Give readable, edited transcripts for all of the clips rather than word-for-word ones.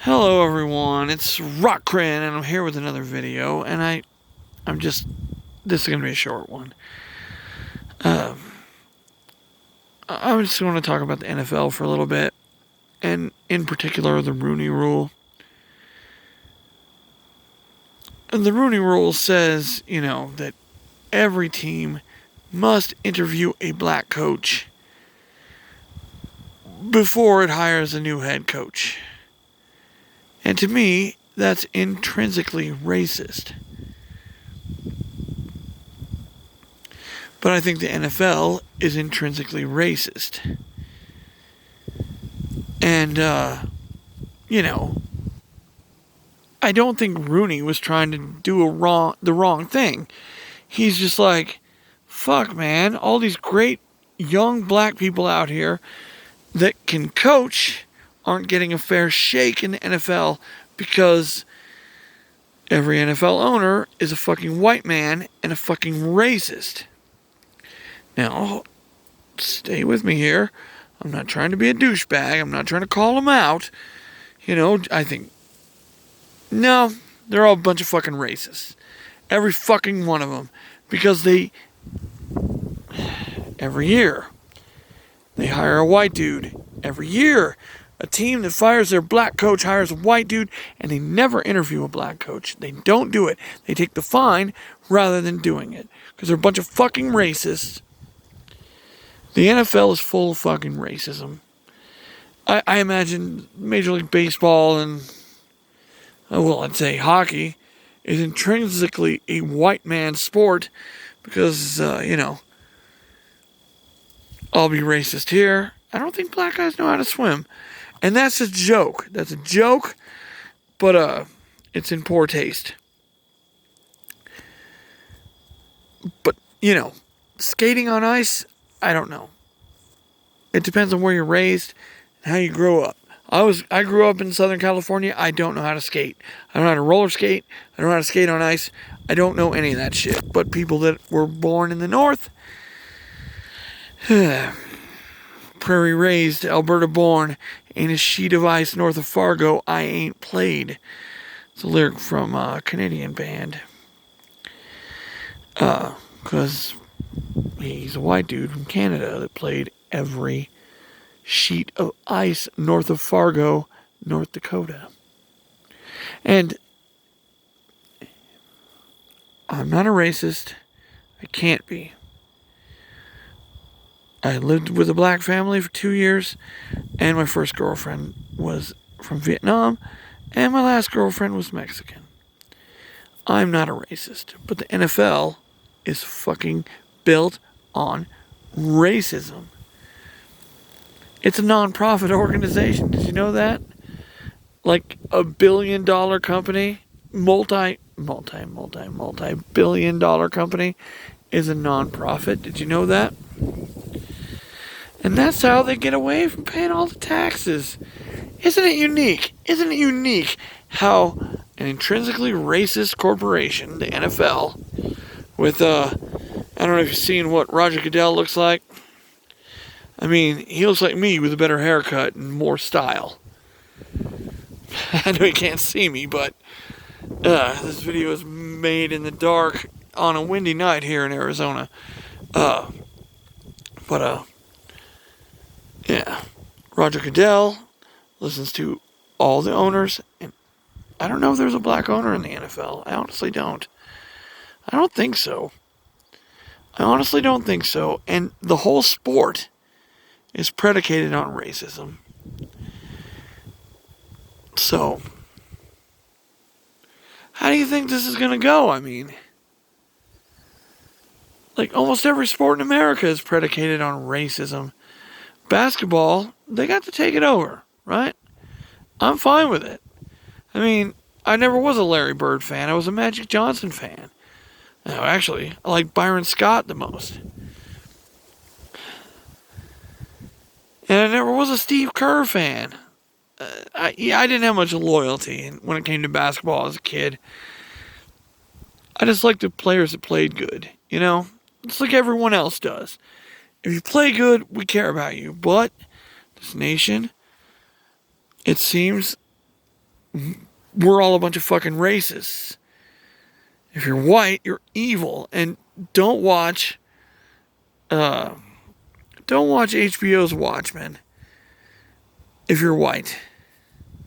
Hello everyone, it's Rockcran and I'm here with another video and this is going to be a short one. I'm just going to talk about the NFL for a little bit and in particular the Rooney Rule. And the Rooney Rule says, that every team must interview a black coach before it hires a new head coach. And to me, that's intrinsically racist. But I think the NFL is intrinsically racist. And, I don't think Rooney was trying to do the wrong thing. He's just like, fuck, man, all these great young black people out here that can coach aren't getting a fair shake in the NFL because every NFL owner is a fucking white man and a fucking racist. Now, stay with me here. I'm not trying to be a douchebag. I'm not trying to call them out. I think, no, they're all a bunch of fucking racists. Every fucking one of them. Because every year, they hire a white dude. Every year, a team that fires their black coach hires a white dude, and they never interview a black coach. They don't do it. They take the fine rather than doing it. Because they're a bunch of fucking racists. The NFL is full of fucking racism. I imagine Major League Baseball and, I'd say hockey is intrinsically a white man's sport because, I'll be racist here. I don't think black guys know how to swim. And that's a joke. That's a joke, but it's in poor taste. But, skating on ice, I don't know. It depends on where you're raised and how you grow up. I grew up in Southern California. I don't know how to skate. I don't know how to roller skate. I don't know how to skate on ice. I don't know any of that shit. But people that were born in the north, prairie raised, Alberta born, ain't a sheet of ice north of Fargo I ain't played. It's a lyric from a Canadian band. Because he's a white dude from Canada that played every sheet of ice north of Fargo, North Dakota. And I'm not a racist. I can't be. I lived with a black family for 2 years, and my first girlfriend was from Vietnam, and my last girlfriend was Mexican. I'm not a racist, but the NFL is fucking built on racism. It's a non-profit organization. Did you know that? Like a billion-dollar company, multi-billion-dollar company is a non-profit. Did you know that? And that's how they get away from paying all the taxes. Isn't it unique? Isn't it unique how an intrinsically racist corporation, the NFL, with, I don't know if you've seen what Roger Goodell looks like. I mean, he looks like me with a better haircut and more style. I know you can't see me, but this video is made in the dark on a windy night here in Arizona. Yeah. Roger Goodell listens to all the owners, and I don't know if there's a black owner in the NFL. I honestly don't. I don't think so. I honestly don't think so. And the whole sport is predicated on racism. So, how do you think this is going to go? I mean, like almost every sport in America is predicated on racism. Basketball, they got to take it over, right? I'm fine with it. I mean, I never was a Larry Bird fan. I was a Magic Johnson fan. No, actually, I like Byron Scott the most. And I never was a Steve Kerr fan. I didn't have much loyalty when it came to basketball as a kid. I just liked the players that played good, It's like everyone else does. If you play good, we care about you. But this nation, it seems we're all a bunch of fucking racists. If you're white, you're evil. And don't watch HBO's Watchmen if you're white.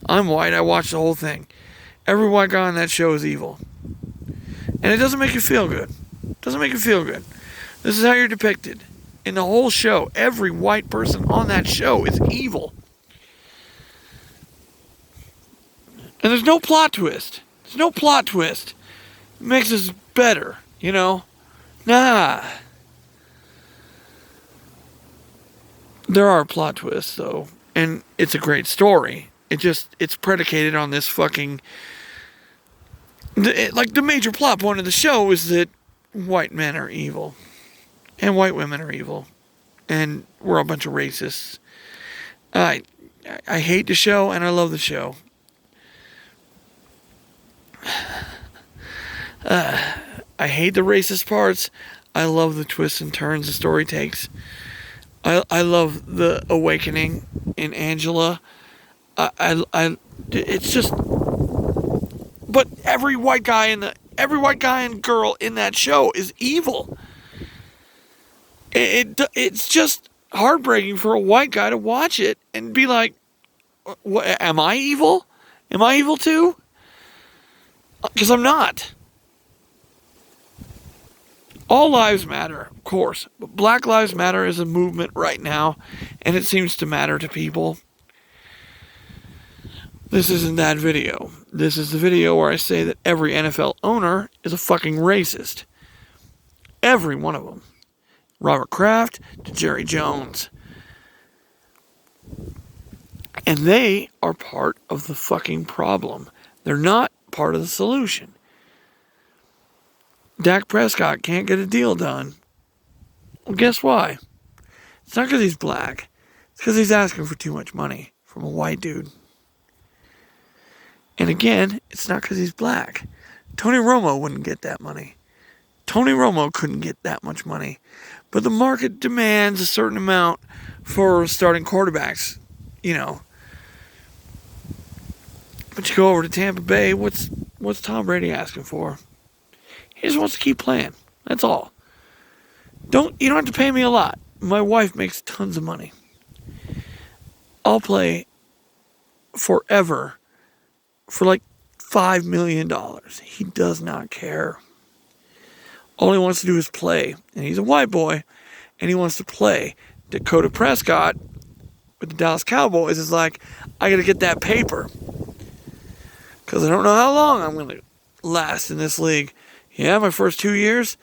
I'm white. I watched the whole thing. Every white guy on that show is evil. And it doesn't make you feel good. It doesn't make you feel good. This is how you're depicted. In the whole show, every white person on that show is evil. And there's no plot twist. There's no plot twist. It makes us better, you know? Nah. There are plot twists, though. And it's a great story. It's predicated on this fucking... Like, the major plot point of the show is that white men are evil. And white women are evil. And we're a bunch of racists. I hate the show, and I love the show. I hate the racist parts. I love the twists and turns the story takes. I love the awakening in Angela. It's just... But every white guy and girl in that show is evil. It's just heartbreaking for a white guy to watch it and be like, what, am I evil? Am I evil too? Because I'm not. All lives matter, of course. But Black Lives Matter is a movement right now, and it seems to matter to people. This isn't that video. This is the video where I say that every NFL owner is a fucking racist. Every one of them. Robert Kraft to Jerry Jones. And they are part of the fucking problem. They're not part of the solution. Dak Prescott can't get a deal done. Well, guess why? It's not because he's black. It's because he's asking for too much money from a white dude. And again, it's not because he's black. Tony Romo wouldn't get that money. Tony Romo couldn't get that much money. But the market demands a certain amount for starting quarterbacks, you know. But you go over to Tampa Bay, what's Tom Brady asking for? He just wants to keep playing. That's all. You don't have to pay me a lot. My wife makes tons of money. I'll play forever for like $5 million. He does not care. All he wants to do is play. And he's a white boy, and he wants to play. Dakota Prescott with the Dallas Cowboys is like, I got to get that paper. Because I don't know how long I'm going to last in this league. Yeah, my first 2 years,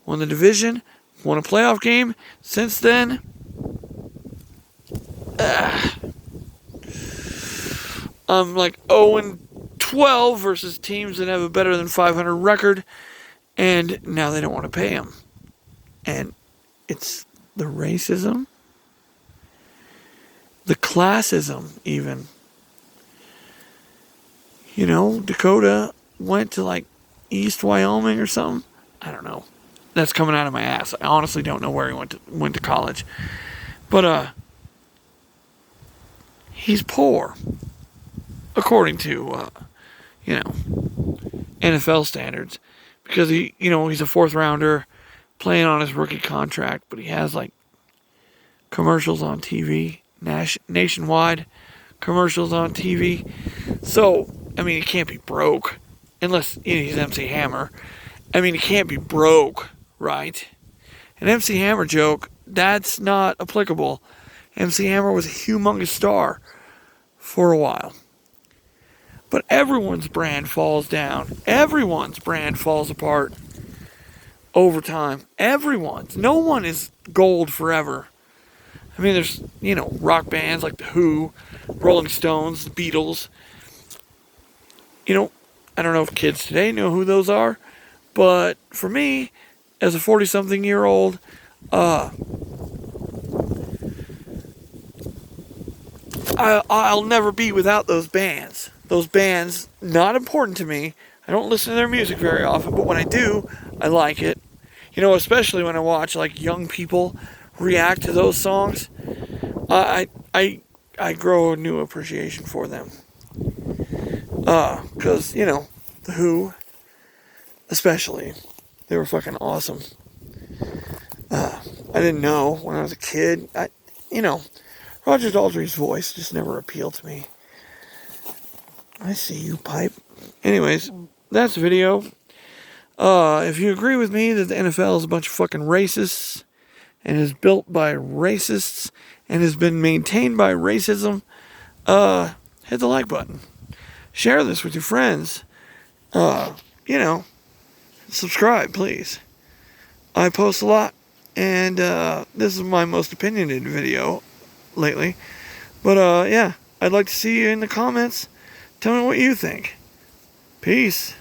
won the division, won a playoff game. Since then, I'm like 0-12 versus teams that have a better than 500 record. And now they don't want to pay him. And it's the racism, the classism even. You know, Dakota went to like East Wyoming or something. I don't know. That's coming out of my ass. I honestly don't know where he went to college. But he's poor, according to NFL standards, because he's a fourth rounder playing on his rookie contract, but he has like commercials on TV, nationwide commercials on TV. So I mean, he can't be broke. Unless he's MC Hammer. I mean, he can't be broke, right? An MC Hammer joke, that's not applicable. MC Hammer was a humongous star for a while. But everyone's brand falls down. Everyone's brand falls apart over time. Everyone's. No one is gold forever. I mean, there's, rock bands like The Who, Rolling Stones, The Beatles. I don't know if kids today know who those are, but for me, as a 40-something-year-old, I'll never be without those bands. Those bands, not important to me. I don't listen to their music very often, but when I do, I like it. Especially when I watch like young people react to those songs, I grow a new appreciation for them. Because, you know, The Who, especially, they were fucking awesome. I didn't know when I was a kid. You know, Roger Daltrey's voice just never appealed to me. I see you, pipe. Anyways, that's the video. If you agree with me that the NFL is a bunch of fucking racists and is built by racists and has been maintained by racism, hit the like button. Share this with your friends. You know, subscribe, please. I post a lot, and this is my most opinionated video lately. But yeah, I'd like to see you in the comments. Tell me what you think. Peace.